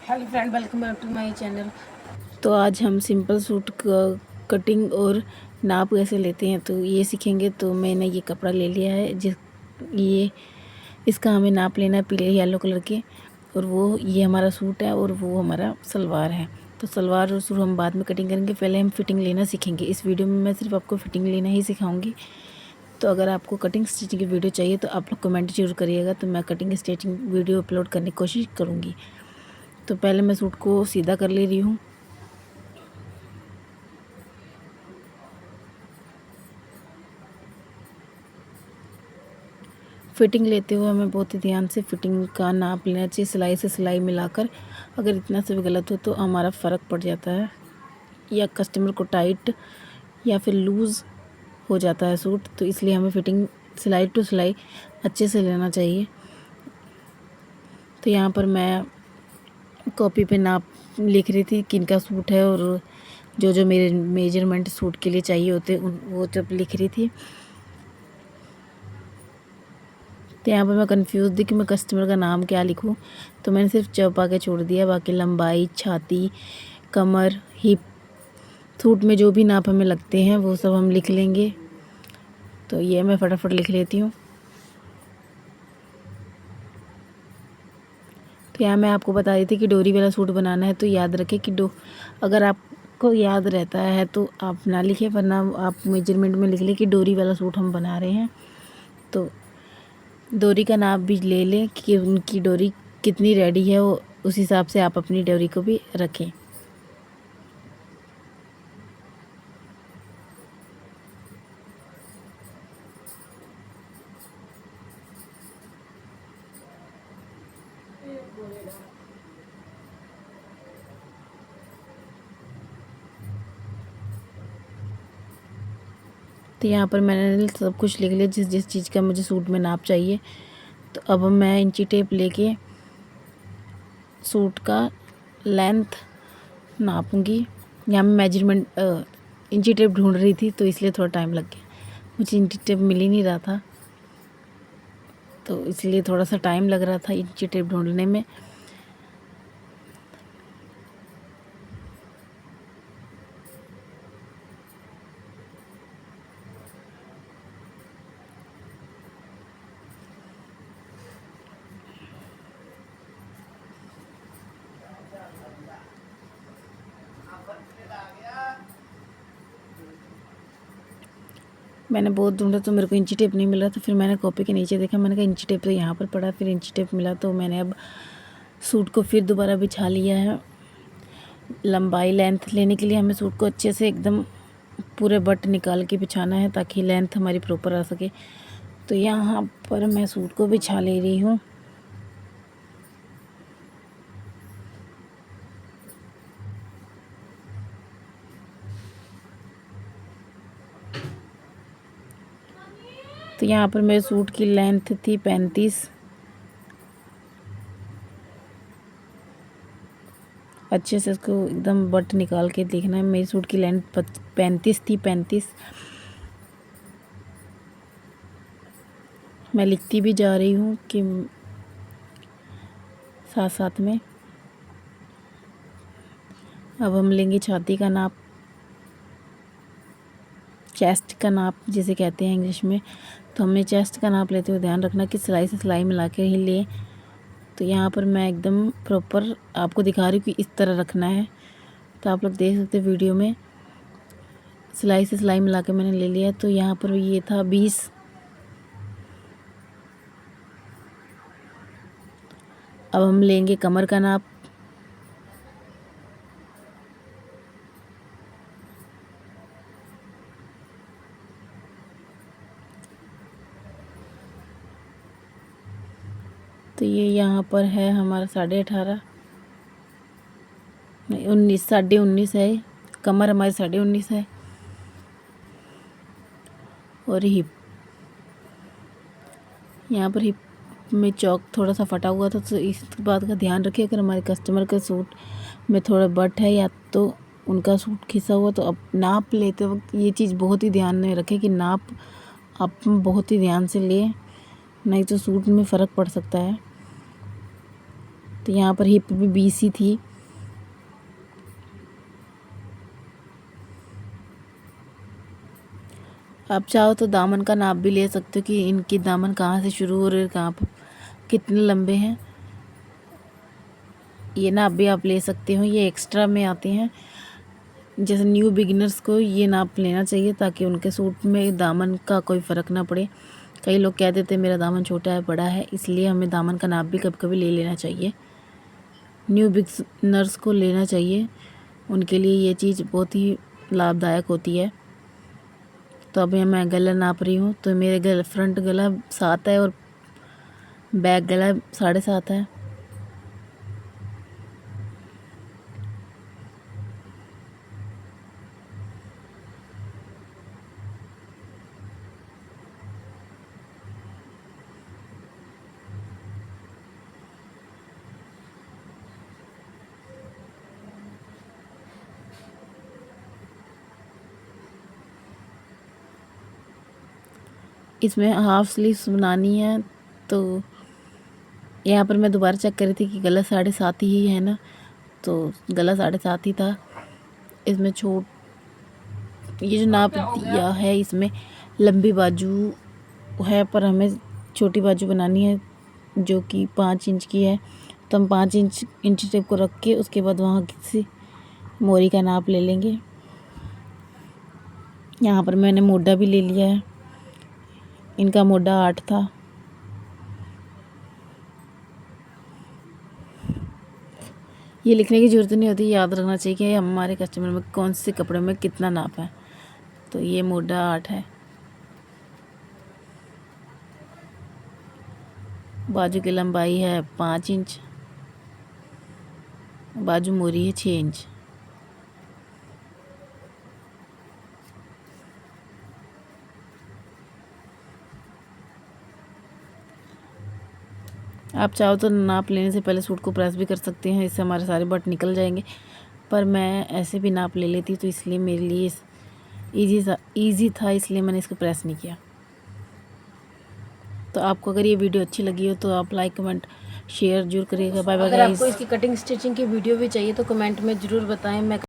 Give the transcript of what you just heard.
Hello friend, welcome back to my channel. तो आज हम सिंपल सूट का कटिंग और नाप कैसे लेते हैं तो ये सीखेंगे। तो मैंने ये कपड़ा ले लिया है ये इसका हमें नाप लेना है पीले येलो कलर के, और वो ये हमारा सूट है और वो हमारा सलवार है। तो सलवार और सूट हम बाद में कटिंग करेंगे, पहले हम फिटिंग लेना सीखेंगे। इस वीडियो में मैं सिर्फ आपको फिटिंग लेना ही सिखाऊंगी। तो अगर आपको कटिंग स्टिचिंग की वीडियो चाहिए तो आप लोग कमेंट जरूर करिएगा, तो मैं कटिंग स्टिचिंग वीडियो अपलोड करने की कोशिश करूँगी। तो पहले मैं सूट को सीधा कर ले रही हूँ। फिटिंग लेते हुए हमें बहुत ही ध्यान से फिटिंग का नाप लेना चाहिए, सिलाई से सिलाई मिलाकर। अगर इतना से भी गलत हो तो हमारा फ़र्क पड़ जाता है, या कस्टमर को टाइट या फिर लूज़ हो जाता है सूट। तो इसलिए हमें फिटिंग सिलाई टू सिलाई अच्छे से लेना चाहिए। तो यहाँ पर मैं कॉपी पे नाप लिख रही थी किन का सूट है, और जो जो मेरे मेजरमेंट सूट के लिए चाहिए होते वो जब लिख रही थी। तो यहाँ पर मैं कंफ्यूज थी कि मैं कस्टमर का नाम क्या लिखूँ, तो मैंने सिर्फ चौपा के छोड़ दिया। बाकी लंबाई, छाती, कमर, हिप, सूट में जो भी नाप हमें लगते हैं वो सब हम लिख लेंगे। तो ये मैं फटाफट लिख लेती हूँ। तो यहाँ मैं आपको बता रही थी कि डोरी वाला सूट बनाना है, तो याद रखें कि अगर आपको याद रहता है तो आप ना लिखें, वरना आप मेजरमेंट में लिख लें कि डोरी वाला सूट हम बना रहे हैं। तो डोरी का नाप भी ले लें कि उनकी डोरी कितनी रेडी है, वो उस हिसाब से आप अपनी डोरी को भी रखें। तो यहाँ पर मैंने सब कुछ लिख लिया, जिस जिस चीज़ का मुझे सूट में नाप चाहिए। तो अब मैं इंची टेप लेके सूट का लेंथ नापूंगी। यहाँ मैं मेजरमेंट इंची टेप ढूंढ रही थी, तो इसलिए थोड़ा टाइम लग गया। मुझे इंची टेप मिल ही नहीं रहा था, तो इसलिए थोड़ा सा टाइम लग रहा था इंची टेप ढूंढने में। मैंने बहुत ढूंढा तो मेरे को इंची टेप नहीं मिला, तो फिर मैंने कॉपी के नीचे देखा, मैंने कहा इंची टेप तो यहाँ पर पड़ा, फिर इंची टेप मिला। तो मैंने अब सूट को फिर दोबारा बिछा लिया है। लंबाई लेंथ लेने के लिए हमें सूट को अच्छे से एकदम पूरे बट निकाल के बिछाना है, ताकि लेंथ हमारी प्रॉपर आ सके। तो यहाँ पर मैं सूट को बिछा ले रही हूँ। तो यहाँ पर मेरे सूट की लेंथ थी 35। अच्छे से इसको एकदम बट निकाल के देखना है। मेरी सूट की लेंथ 35 थी, 35। मैं लिखती भी जा रही हूँ कि साथ साथ में। अब हम लेंगे छाती का नाप, चेस्ट का नाप जिसे कहते हैं इंग्लिश में। तो हमें चेस्ट का नाप लेते हुए ध्यान रखना कि सिलाई से सिलाई मिला के ही लें। तो यहाँ पर मैं एकदम प्रॉपर आपको दिखा रही हूँ कि इस तरह रखना है। तो आप लोग देख सकते हैं वीडियो में, सिलाई से सिलाई मिला के मैंने ले लिया। तो यहाँ पर ये था 20। अब हम लेंगे कमर का नाप। तो ये यहाँ पर है हमारा 18.5 नहीं 19, 19.5 है। कमर हमारी 19.5 है। और हिप, यहाँ पर हिप में चौक थोड़ा सा फटा हुआ था, तो इस बात का ध्यान रखिए। अगर हमारे कस्टमर का सूट में थोड़ा बट है या तो उनका सूट खिंचा हुआ, तो अब नाप लेते वक्त ये चीज़ बहुत ही ध्यान में रखें कि नाप आप बहुत ही ध्यान से लें, नहीं तो सूट में फ़र्क पड़ सकता है। तो यहाँ पर हिप भी 20 ही थी। आप चाहो तो दामन का नाप भी ले सकते हो कि इनकी दामन कहाँ से शुरू हो रही है, कहाँ पर कितने लंबे हैं, ये नाप भी आप ले सकते हो। ये एक्स्ट्रा में आते हैं। जैसे न्यू बिगिनर्स को ये नाप लेना चाहिए ताकि उनके सूट में दामन का कोई फ़र्क ना पड़े। कई लोग कह देते हैं मेरा दामन छोटा है, बड़ा है, इसलिए हमें दामन का नाप भी कभी कभी ले लेना चाहिए। न्यू बिगिनर्स को लेना चाहिए, उनके लिए ये चीज़ बहुत ही लाभदायक होती है। तो अभी मैं गला नाप रही हूँ। तो मेरे गला फ्रंट गला 7 है और बैक गला 7.5 है। इसमें हाफ स्लीव्स बनानी है। तो यहाँ पर मैं दोबारा चेक कर रही थी कि गला 7.5 ही है ना, तो गला 7.5 ही था। इसमें ये जो नाप दिया है इसमें लंबी बाजू है, पर हमें छोटी बाजू बनानी है जो कि 5 इंच की है। तो हम 5 इंच टेप को रख के उसके बाद वहाँ किसी मोरी का नाप ले लेंगे। यहाँ पर मैंने मोटा भी ले लिया है। इनका मोटा 8 था। ये लिखने की ज़रूरत नहीं होती, याद रखना चाहिए कि हमारे कस्टमर में कौन से कपड़े में कितना नाप है। तो ये मोटा 8 है। बाजू की लंबाई है 5 इंच, बाजू मोरी है 6 इंच। आप चाहो तो नाप लेने से पहले सूट को प्रेस भी कर सकते हैं, इससे हमारे सारे बट निकल जाएंगे। पर मैं ऐसे भी नाप ले लेती, तो इसलिए मेरे लिए ईजी था, इसलिए मैंने इसको प्रेस नहीं किया। तो आपको अगर ये वीडियो अच्छी लगी हो तो आप लाइक कमेंट शेयर जरूर करिएगा। Bye bye. अगर आपको इसकी कटिंग स्टिचिंग की वीडियो भी चाहिए तो कमेंट में ज़रूर बताएं। मैं